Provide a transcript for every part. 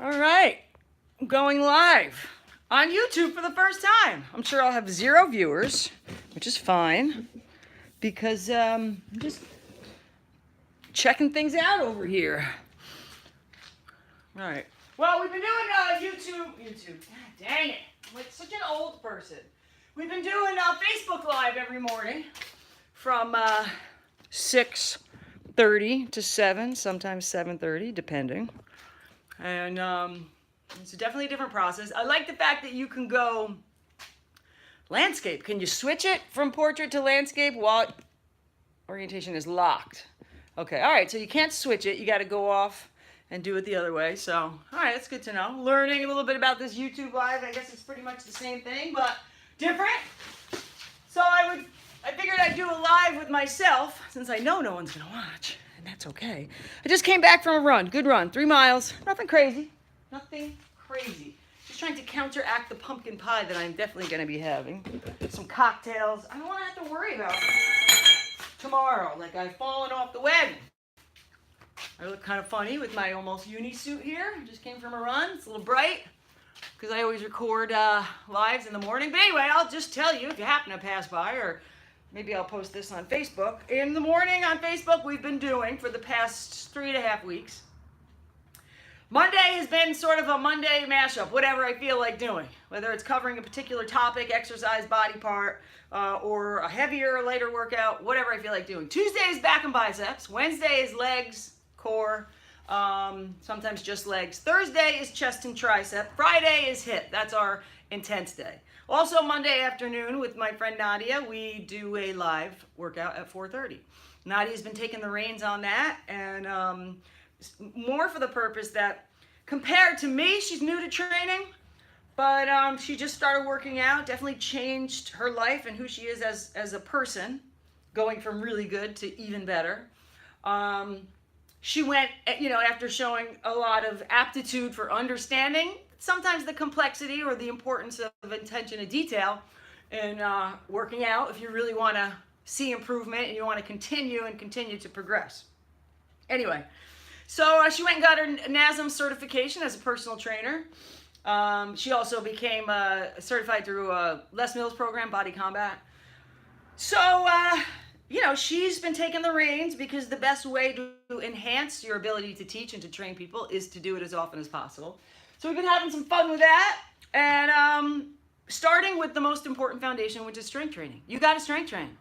All right, I'm going live on YouTube for the first time. I'm sure I'll have 0 viewers, which is fine because I'm just checking things out over here. All right. Well, we've been doing YouTube. God dang it! I'm like such an old person. We've been doing Facebook Live every morning from 6:30 to 7, sometimes 7:30, depending. And it's definitely a different process. I like the fact that you can go landscape. Can you switch it from portrait to landscape while orientation is locked? Okay, all right, so you can't switch it. You got to go off and do it the other way. So, all right, that's good to know. Learning a little bit about this YouTube Live. I guess it's pretty much the same thing, but different. So I figured I'd do a live with myself since I know no one's going to watch. That's okay. I just came back from a run. Good run. 3 miles. Nothing crazy. Nothing crazy. Just trying to counteract the pumpkin pie that I'm definitely going to be having. Some cocktails. I don't want to have to worry about tomorrow. Like I've fallen off the wagon. I look kind of funny with my almost uni suit here. Just came from a run. It's a little bright because I always record lives in the morning. But anyway, I'll just tell you if you happen to pass by, or maybe I'll post this on Facebook. In the morning on Facebook, we've been doing for the past 3.5 weeks. Monday has been sort of a Monday mashup, whatever I feel like doing. Whether it's covering a particular topic, exercise, body part, or a heavier or lighter workout, whatever I feel like doing. Tuesday is back and biceps. Wednesday is legs, core, sometimes just legs. Thursday is chest and tricep. Friday is hip. That's our intense day. Also, Monday afternoon with my friend Nadia, we do a live workout at 4:30. Nadia's been taking the reins on that, and more for the purpose that compared to me, she's new to training, but she just started working out, definitely changed her life and who she is as a person, going from really good to even better. She went, after showing a lot of aptitude for understanding sometimes the complexity or the importance of attention to detail in working out if you really want to see improvement and you want to continue to progress. Anyway, so she went and got her NASM certification as a personal trainer. She also became certified through a Les Mills program, Body Combat. So, she's been taking the reins because the best way to enhance your ability to teach and to train people is to do it as often as possible. So we've been having some fun with that, and starting with the most important foundation, which is strength training. You got to strength train.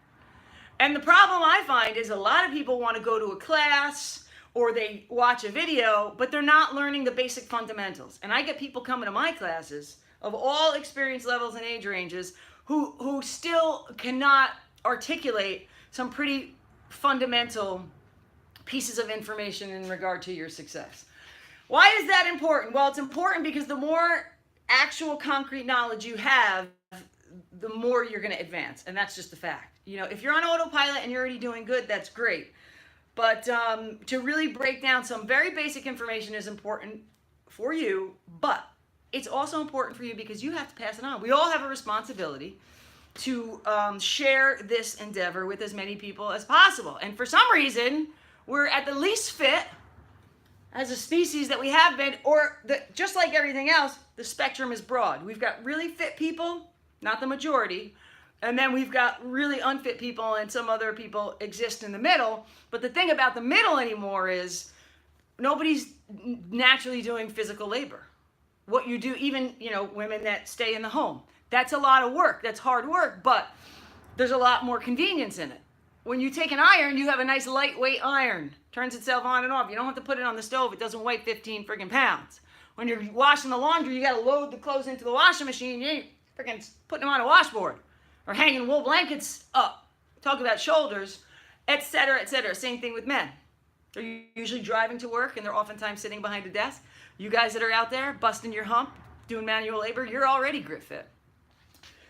And the problem I find is a lot of people want to go to a class or they watch a video, but they're not learning the basic fundamentals. And I get people coming to my classes of all experience levels and age ranges who still cannot articulate some pretty fundamental pieces of information in regard to your success. Why is that important? Well, it's important because the more actual concrete knowledge you have, the more you're going to advance. And that's just a fact. If you're on autopilot and you're already doing good, that's great. But to really break down some very basic information is important for you, but it's also important for you because you have to pass it on. We all have a responsibility to share this endeavor with as many people as possible. And for some reason, we're at the least fit as a species that we have been, just like everything else, the spectrum is broad. We've got really fit people, not the majority, and then we've got really unfit people, and some other people exist in the middle. But the thing about the middle anymore is nobody's naturally doing physical labor. What you do, even, women that stay in the home, that's a lot of work. That's hard work, but there's a lot more convenience in it. When you take an iron, you have a nice lightweight iron. Turns itself on and off. You don't have to put it on the stove. It doesn't weigh 15 friggin' pounds. When you're washing the laundry, you got to load the clothes into the washing machine. You ain't friggin' putting them on a washboard or hanging wool blankets up. Talk about shoulders, etc., etc. Same thing with men. They're usually driving to work and they're oftentimes sitting behind a desk. You guys that are out there busting your hump, doing manual labor, you're already grit fit.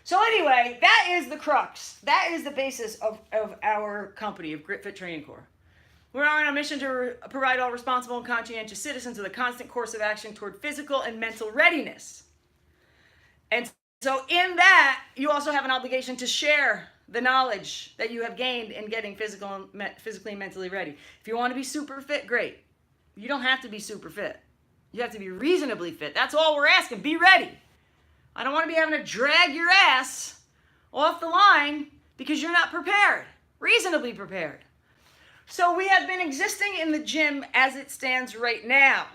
So anyway, that is the crux. That is the basis of our company, of Grit Fit Training Corps. We're on a mission to provide all responsible and conscientious citizens with a constant course of action toward physical and mental readiness. And so in that, you also have an obligation to share the knowledge that you have gained in getting physically and mentally ready. If you want to be super fit, great. You don't have to be super fit. You have to be reasonably fit. That's all we're asking. Be ready. I don't want to be having to drag your ass off the line because you're not prepared. Reasonably prepared. So we have been existing in the gym as it stands right now.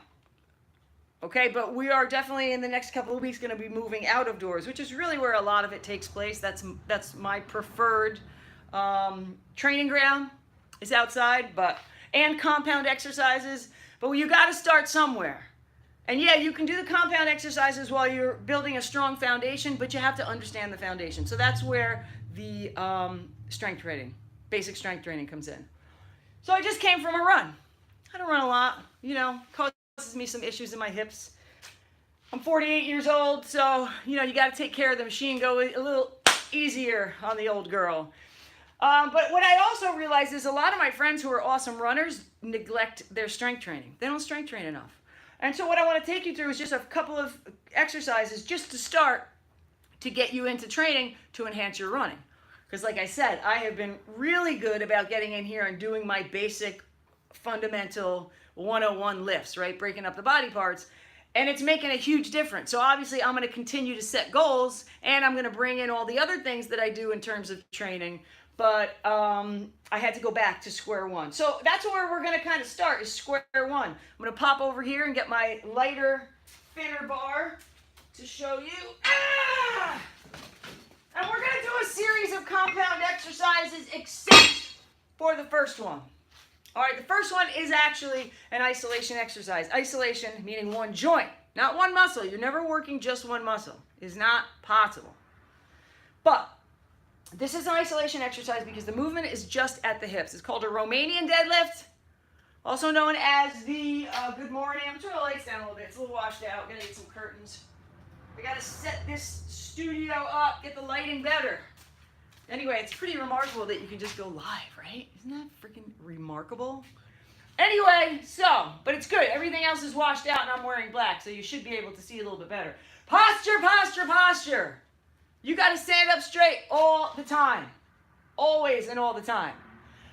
Okay, but we are definitely in the next couple of weeks going to be moving out of doors, which is really where a lot of it takes place. That's my preferred training ground is outside, and compound exercises. But you got to start somewhere. And yeah, you can do the compound exercises while you're building a strong foundation, but you have to understand the foundation. So that's where the strength training, basic strength training comes in. So I just came from a run. I don't run a lot, causes me some issues in my hips. I'm 48 years old, so, you got to take care of the machine, go a little easier on the old girl. But what I also realized is a lot of my friends who are awesome runners neglect their strength training. They don't strength train enough. And so what I want to take you through is just a couple of exercises just to start to get you into training to enhance your running. Because like I said, I have been really good about getting in here and doing my basic fundamental 101 lifts, right? Breaking up the body parts. And it's making a huge difference. So obviously I'm going to continue to set goals and I'm going to bring in all the other things that I do in terms of training. But I had to go back to square one. So that's where we're going to kind of start is square one. I'm going to pop over here and get my lighter, thinner bar to show you. Ah! And we're going to do a series of compound exercises except for the first one. All right, the first one is actually an isolation exercise. Isolation meaning one joint, not one muscle. You're never working just one muscle. It's not possible. But this is an isolation exercise because the movement is just at the hips. It's called a Romanian deadlift, also known as the, good morning. I'm turning the lights down a little bit. It's a little washed out. We're going to get some curtains. We got to set this studio up, get the lighting better. Anyway, it's pretty remarkable that you can just go live, right? Isn't that freaking remarkable? Anyway, but it's good. Everything else is washed out and I'm wearing black, so you should be able to see a little bit better. Posture, posture, posture. You got to stand up straight all the time. Always and all the time.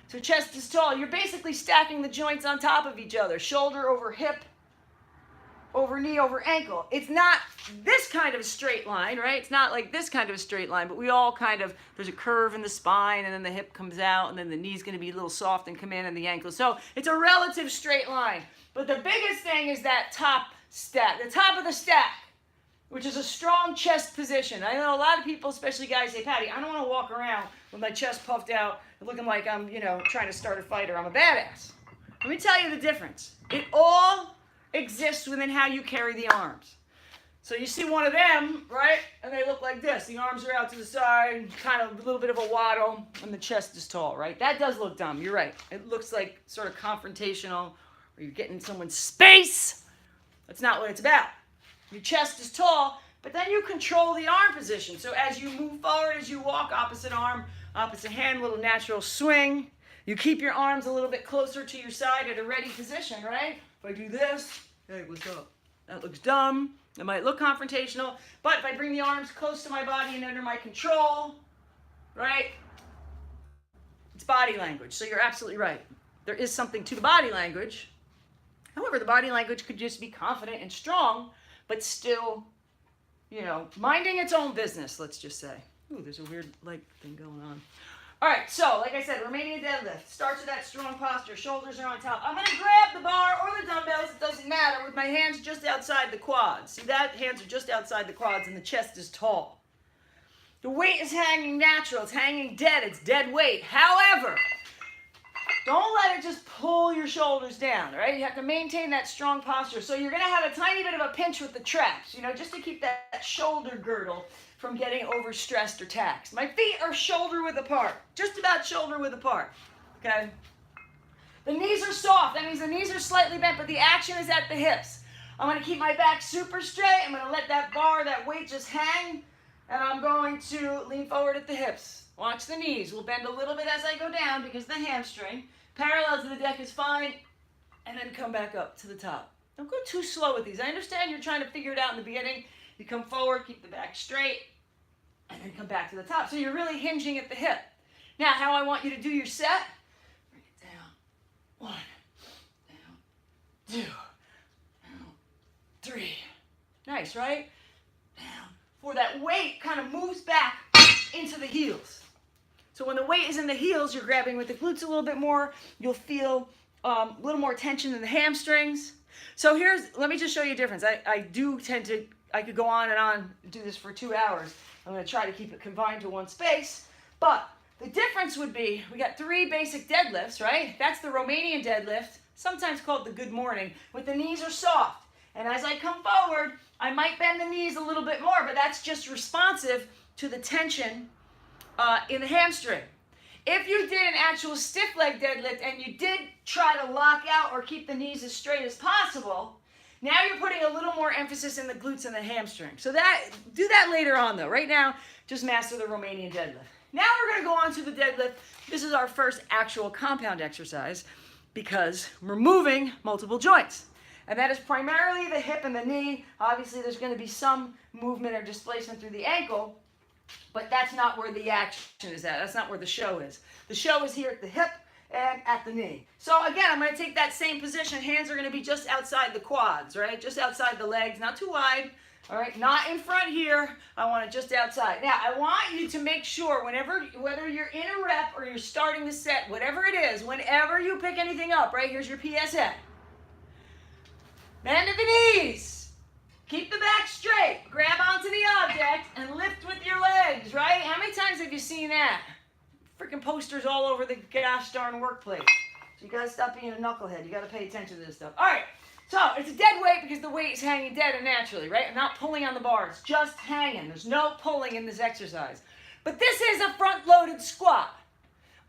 So chest is tall. You're basically stacking the joints on top of each other. Shoulder over hip, over knee, over ankle. It's not this kind of a straight line, right? It's not like this kind of a straight line, but we all kind of, there's a curve in the spine and then the hip comes out and then the knee's going to be a little soft and come in and the ankle. So it's a relative straight line. But the biggest thing is that top stack, the top of the stack, which is a strong chest position. I know a lot of people, especially guys, say, Patty, I don't want to walk around with my chest puffed out looking like I'm, trying to start a fight or I'm a badass. Let me tell you the difference. It all exists within how you carry the arms. So you see one of them, right? And they look like this. The arms are out to the side, kind of a little bit of a waddle, and the chest is tall, right? That does look dumb. You're right. It looks like sort of confrontational, or you're getting in someone's space. That's not what it's about. Your chest is tall, but then you control the arm position. So as you move forward, as you walk, opposite arm, opposite hand, little natural swing. You keep your arms a little bit closer to your side at a ready position, right? If I do this, hey, what's up? That looks dumb. It might look confrontational, but if I bring the arms close to my body and under my control, right? It's body language. So you're absolutely right. There is something to the body language. However, the body language could just be confident and strong, but still, minding its own business, let's just say. Ooh, there's a weird light thing going on. All right, so like I said, Romanian deadlift. Starts with that strong posture. Shoulders are on top. I'm going to grab the bar or the dumbbells. It doesn't matter. With my hands just outside the quads. See that? Hands are just outside the quads and the chest is tall. The weight is hanging natural. It's hanging dead. It's dead weight. However, don't let it just pull your shoulders down, right? You have to maintain that strong posture. So you're going to have a tiny bit of a pinch with the traps, just to keep that shoulder girdle from getting overstressed or taxed. My feet are shoulder width apart, just about shoulder width apart, okay? The knees are soft. That means the knees are slightly bent, but the action is at the hips. I'm going to keep my back super straight. I'm going to let that bar, that weight just hang, and I'm going to lean forward at the hips. Watch the knees. We'll bend a little bit as I go down because the hamstring. Parallel to the deck is fine, and then come back up to the top. Don't go too slow with these. I understand you're trying to figure it out in the beginning. You come forward, keep the back straight, and then come back to the top. So you're really hinging at the hip. Now, how I want you to do your set, bring it down. 1, down, 2, down, 3. Nice, right? Down. 4. That weight kind of moves back into the heels. So when the weight is in the heels, you're grabbing with the glutes a little bit more. You'll feel a little more tension in the hamstrings. So let me just show you a difference. I do tend to, I could go on and on, do this for 2 hours. I'm going to try to keep it confined to one space. But the difference would be, we got 3 basic deadlifts, right? That's the Romanian deadlift, sometimes called the good morning, with the knees are soft. And as I come forward, I might bend the knees a little bit more, but that's just responsive to the tension in the hamstring. If you did an actual stiff leg deadlift and you did try to lock out or keep the knees as straight as possible, now you're putting a little more emphasis in the glutes and the hamstring. So do that later on though. Right now, just master the Romanian deadlift. Now we're going to go on to the deadlift. This is our first actual compound exercise because we're moving multiple joints. And that is primarily the hip and the knee. Obviously, there's going to be some movement or displacement through the ankle, but that's not where the action is at. That's not where the show is. The show is here at the hip and at the knee. So again, I'm going to take that same position. Hands are going to be just outside the quads, right? Just outside the legs, not too wide. All right, not in front here. I want it just outside. Now, I want you to make sure whether you're in a rep or you're starting the set, whatever it is, whenever you pick anything up, right? Here's your PSA. Bend at the knees. Keep the back straight. Grab onto the object and lift with your legs, right? How many times have you seen that? Freaking posters all over the gosh darn workplace. So you got to stop being a knucklehead. You got to pay attention to this stuff. All right. So it's a dead weight because the weight is hanging dead and naturally, right? I'm not pulling on the bar. It's just hanging. There's no pulling in this exercise. But this is a front-loaded squat.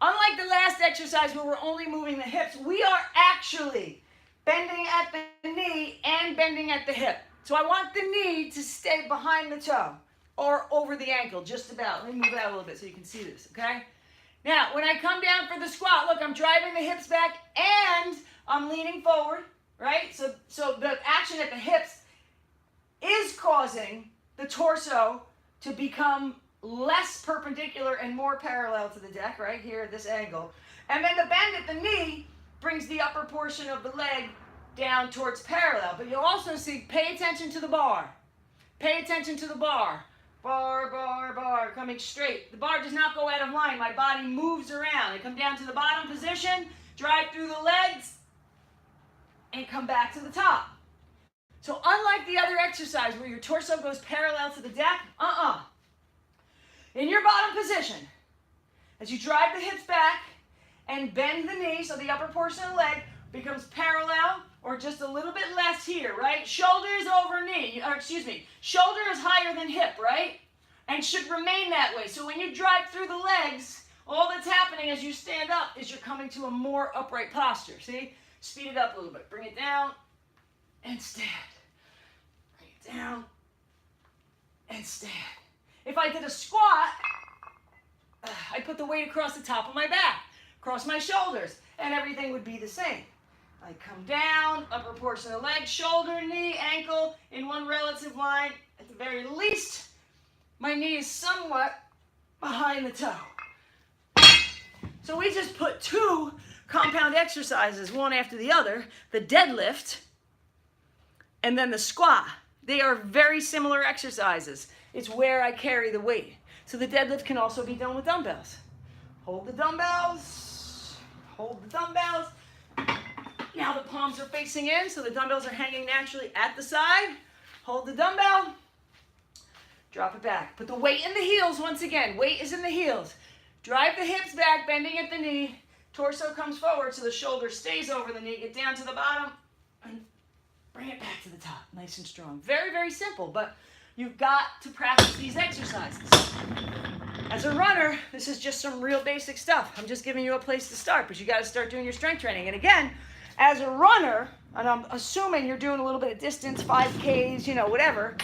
Unlike the last exercise where we're only moving the hips, we are actually bending at the knee and bending at the hip. So I want the knee to stay behind the toe or over the ankle, just about. Let me move out a little bit so you can see this, okay? Now, when I come down for the squat, look, I'm driving the hips back and I'm leaning forward, right? So the action at the hips is causing the torso to become less perpendicular and more parallel to the deck, right here at this angle. And then the bend at the knee brings the upper portion of the leg down towards parallel. But you'll also see, pay attention to the bar. Pay attention to the bar. Bar, bar, bar, coming straight. The bar does not go out of line. My body moves around. I come down to the bottom position, drive through the legs, and come back to the top. So unlike the other exercise where your torso goes parallel to the deck, in your bottom position, as you drive the hips back and bend the knee so the upper portion of the leg becomes parallel or just a little bit less here, right? Shoulder is over knee, or excuse me, shoulder is higher than hip, right? And should remain that way. So when you drive through the legs, all that's happening as you stand up is you're coming to a more upright posture, see? Speed it up a little bit. Bring it down and stand. Bring it down and stand. If I did a squat, I'd put the weight across the top of my back, across my shoulders, and everything would be the same. I come down, upper portion of the leg, shoulder, knee, ankle in one relative line. At the very least, my knee is somewhat behind the toe. So we just put 2 compound exercises, one after the other, the deadlift and then the squat. They are very similar exercises. It's where I carry the weight. So the deadlift can also be done with dumbbells. Hold the dumbbells, hold the dumbbells. Now the palms are facing in, so the dumbbells are hanging naturally at the side. Hold the dumbbell, drop it back. Put the weight in the heels once again. Weight is in the heels. Drive the hips back, bending at the knee. Torso comes forward so the shoulder stays over the knee. Get down to the bottom and bring it back to the top, nice and strong. Very, very simple, but you've got to practice these exercises. As a runner, this is just some real basic stuff. I'm just giving you a place to start, but you got to start doing your strength training. And again, as a runner, and I'm assuming you're doing a little bit of distance, 5Ks, whatever,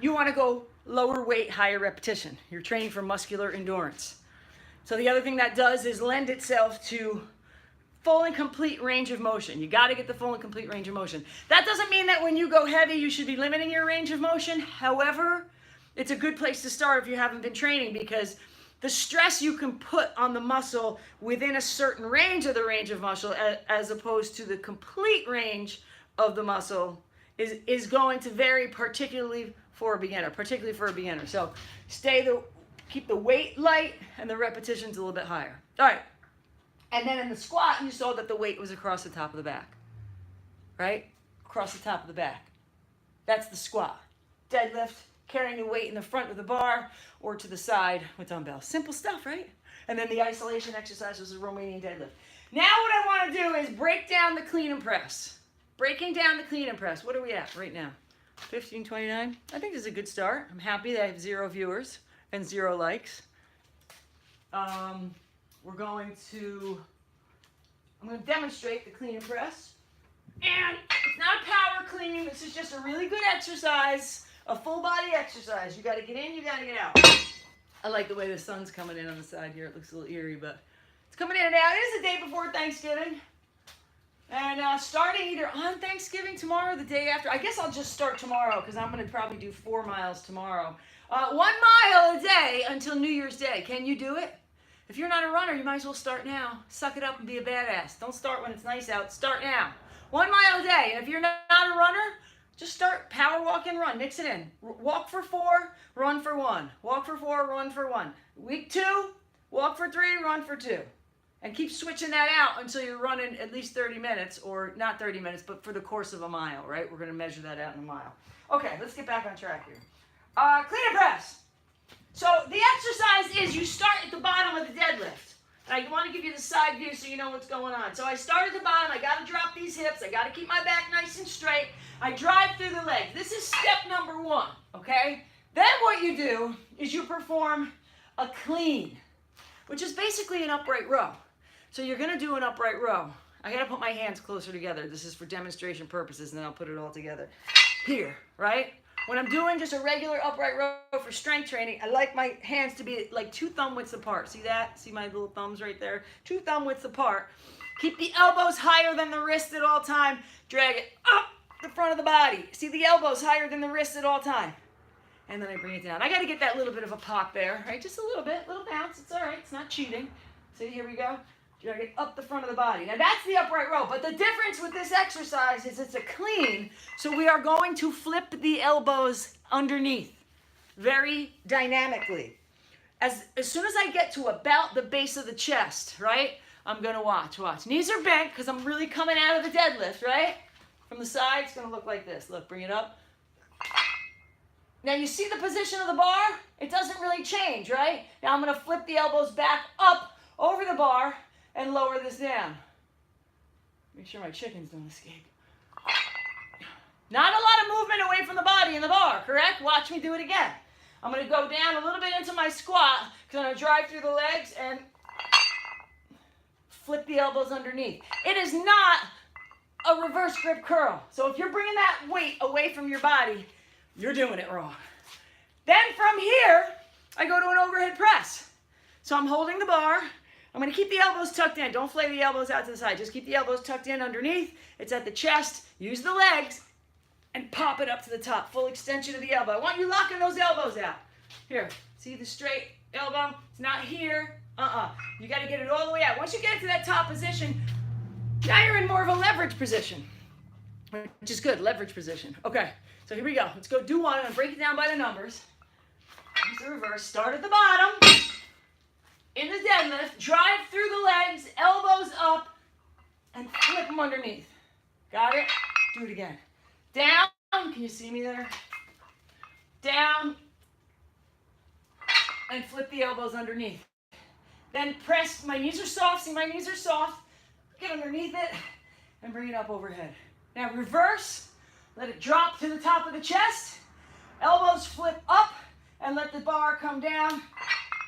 you want to go lower weight, higher repetition. You're training for muscular endurance. So the other thing that does is lend itself to full and complete range of motion. You got to get the full and complete range of motion. That doesn't mean that when you go heavy, you should be limiting your range of motion. However, it's a good place to start if you haven't been training, because the stress you can put on the muscle within a certain range of the range of muscle as opposed to the complete range of the muscle is going to vary particularly for a beginner. So keep the weight light and the repetitions a little bit higher. All right. And then in the squat, you saw that the weight was across the top of the back, right? Across the top of the back. That's the squat. Deadlift, carrying the weight in the front of the bar or to the side with dumbbells. Simple stuff, right? And then the isolation exercise was a Romanian deadlift. Now what I want to do is break down the clean and press. Breaking down the clean and press. What are we at right now? 15:29. I think this is a good start. I'm happy that I have 0 viewers and 0 likes. I'm going to demonstrate the clean and press. And it's not a power clean. This is just a really good exercise, a full body exercise. You got to get in, you got to get out. I like the way the sun's coming in on the side here. It looks a little eerie, but it's coming in and out. It is the day before Thanksgiving. And starting either on Thanksgiving tomorrow or the day after. I guess I'll just start tomorrow because I'm going to probably do 4 miles tomorrow. 1 mile a day until New Year's Day. Can you do it? If you're not a runner, you might as well start now. Suck it up and be a badass. Don't start when it's nice out. Start now. 1 mile a day. And if you're not a runner, just start power walk and run. Mix it in. Walk for 4, run for 1. Walk for 4, run for 1. Week 2, walk for 3, run for 2. And keep switching that out until you're running at least 30 minutes, or not 30 minutes, but for the course of a mile, right? We're going to measure that out in a mile. Okay, let's get back on track here. Clean and press. So the exercise is you start at the bottom of the deadlift. And I want to give you the side view so you know what's going on. So I start at the bottom. I got to drop these hips. I got to keep my back nice and straight. I drive through the legs. This is step number 1, okay? Then what you do is you perform a clean, which is basically an upright row. So you're going to do an upright row. I got to put my hands closer together. This is for demonstration purposes, and then I'll put it all together. Here, right? When I'm doing just a regular upright row for strength training, I like my hands to be like 2 thumb widths apart. See that? See my little thumbs right there? 2 thumb widths apart. Keep the elbows higher than the wrist at all time. Drag it up the front of the body. See the elbows higher than the wrist at all time. And then I bring it down. I got to get that little bit of a pop there, right? Just a little bit, little bounce. It's all right. It's not cheating. See, here we go. Drag it up the front of the body. Now that's the upright row, but the difference with this exercise is it's a clean, so we are going to flip the elbows underneath very dynamically. As soon as I get to about the base of the chest, right, I'm going to watch. Knees are bent because I'm really coming out of the deadlift, right? From the side, it's going to look like this. Look, bring it up. Now you see the position of the bar? It doesn't really change, right? Now I'm going to flip the elbows back up over the bar and lower this down. Make sure my chickens don't escape. Not a lot of movement away from the body in the bar, correct? Watch me do it again. I'm going to go down a little bit into my squat because I'm going to drive through the legs and flip the elbows underneath. It is not a reverse grip curl. So if you're bringing that weight away from your body, you're doing it wrong. Then from here, I go to an overhead press. So I'm holding the bar. I'm going to keep the elbows tucked in. Don't flay the elbows out to the side. Just keep the elbows tucked in underneath. It's at the chest. Use the legs and pop it up to the top. Full extension of the elbow. I want you locking those elbows out. Here, see the straight elbow? It's not here. You got to get it all the way out. Once you get it to that top position, now you're in more of a leverage position, which is good, leverage position. Okay, so here we go. Let's go do one. I'm going to break it down by the numbers. Here's the reverse. Start at the bottom. In the deadlift, drive through the legs, elbows up, and flip them underneath. Got it? Do it again. Down. Can you see me there? Down. And flip the elbows underneath. Then press. My knees are soft. See, my knees are soft. Get underneath it and bring it up overhead. Now reverse. Let it drop to the top of the chest. Elbows flip up and let the bar come down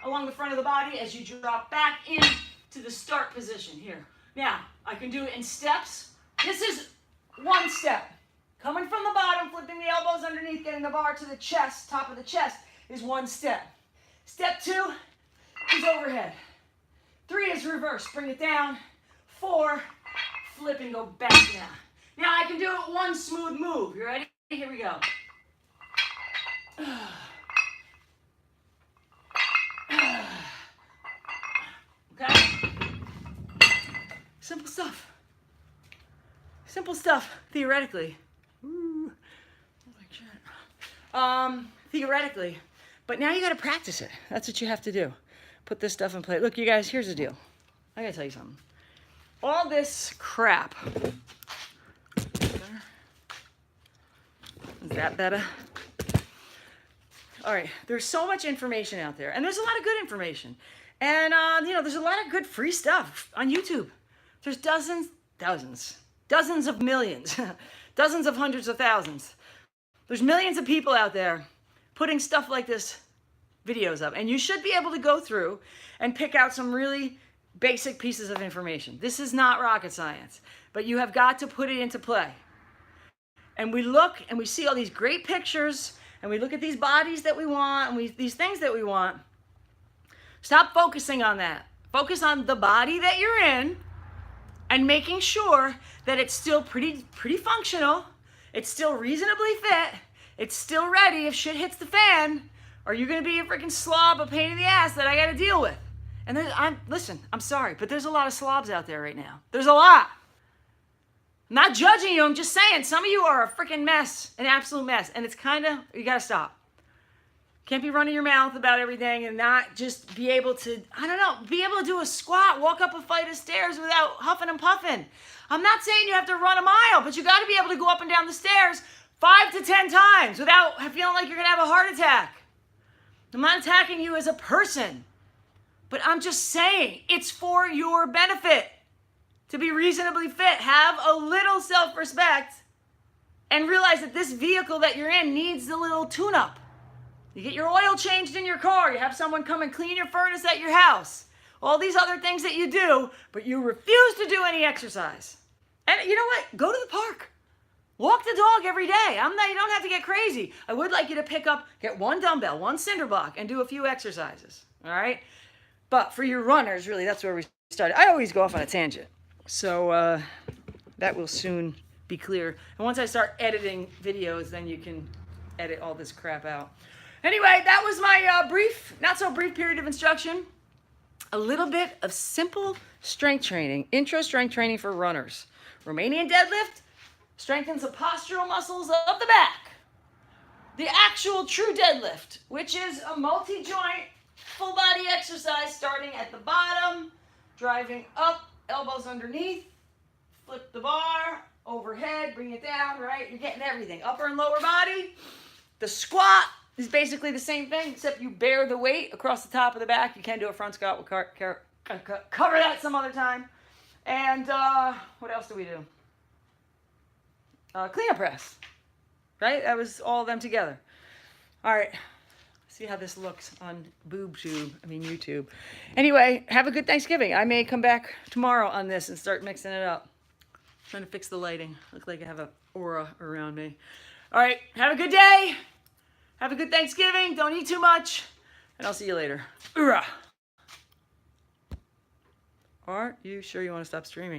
along the front of the body as you drop back into the start position here. Now, I can do it in steps. This is one step. Coming from the bottom, flipping the elbows underneath, getting the bar to the chest, top of the chest, is one step. Step 2 is overhead. 3 is reverse. Bring it down. 4, flip and go back down. Now, I can do it one smooth move. You ready? Here we go. Okay? Simple stuff. Simple stuff, theoretically. Ooh. Like shit. Theoretically. But now you got to practice it. That's what you have to do. Put this stuff in place. Look, you guys, here's the deal. I got to tell you something. All this crap. Is that better? All right, there's so much information out there, and there's a lot of good information. And, there's a lot of good free stuff on YouTube. There's dozens of millions, dozens of hundreds of thousands. There's millions of people out there putting stuff like this, videos up. And you should be able to go through and pick out some really basic pieces of information. This is not rocket science, but you have got to put it into play. And we look and we see all these great pictures, and we look at these bodies that we want, and these things that we want. Stop focusing on that. Focus on the body that you're in and making sure that it's still pretty functional. It's still reasonably fit. It's still ready if shit hits the fan. Or you're going to be a freaking slob, a pain in the ass that I got to deal with. And listen, I'm sorry, but there's a lot of slobs out there right now. There's a lot. I'm not judging you. I'm just saying some of you are a freaking mess, an absolute mess. And it's you got to stop. Can't be running your mouth about everything and not just be able to, be able to do a squat, walk up a flight of stairs without huffing and puffing. I'm not saying you have to run a mile, but you got to be able to go up and down the stairs 5 to 10 times without feeling like you're going to have a heart attack. I'm not attacking you as a person, but I'm just saying it's for your benefit to be reasonably fit. Have a little self-respect and realize that this vehicle that you're in needs a little tune-up. You get your oil changed in your car. You have someone come and clean your furnace at your house. All these other things that you do, but you refuse to do any exercise. And you know what? Go to the park. Walk the dog every day. You don't have to get crazy. I would like you to get one dumbbell, one cinder block, and do a few exercises. All right? But for your runners, really, that's where we started. I always go off on a tangent. So that will soon be clear. And once I start editing videos, then you can edit all this crap out. Anyway, that was my brief, not so brief period of instruction. A little bit of simple strength training, intro strength training for runners. Romanian deadlift strengthens the postural muscles of the back. The actual true deadlift, which is a multi-joint, full body exercise starting at the bottom, driving up, elbows underneath, flip the bar, overhead, bring it down, right? You're getting everything, upper and lower body. The squat is basically the same thing, except you bear the weight across the top of the back. You can do a front squat. We'll cover that some other time. And what else do we do? Clean-up press, right? That was all of them together. All right. See how this looks on YouTube. Anyway, have a good Thanksgiving. I may come back tomorrow on this and start mixing it up. Trying to fix the lighting. Look like I have an aura around me. All right. Have a good day. Have a good Thanksgiving. Don't eat too much. And I'll see you later. Hoorah. Are you sure you want to stop streaming?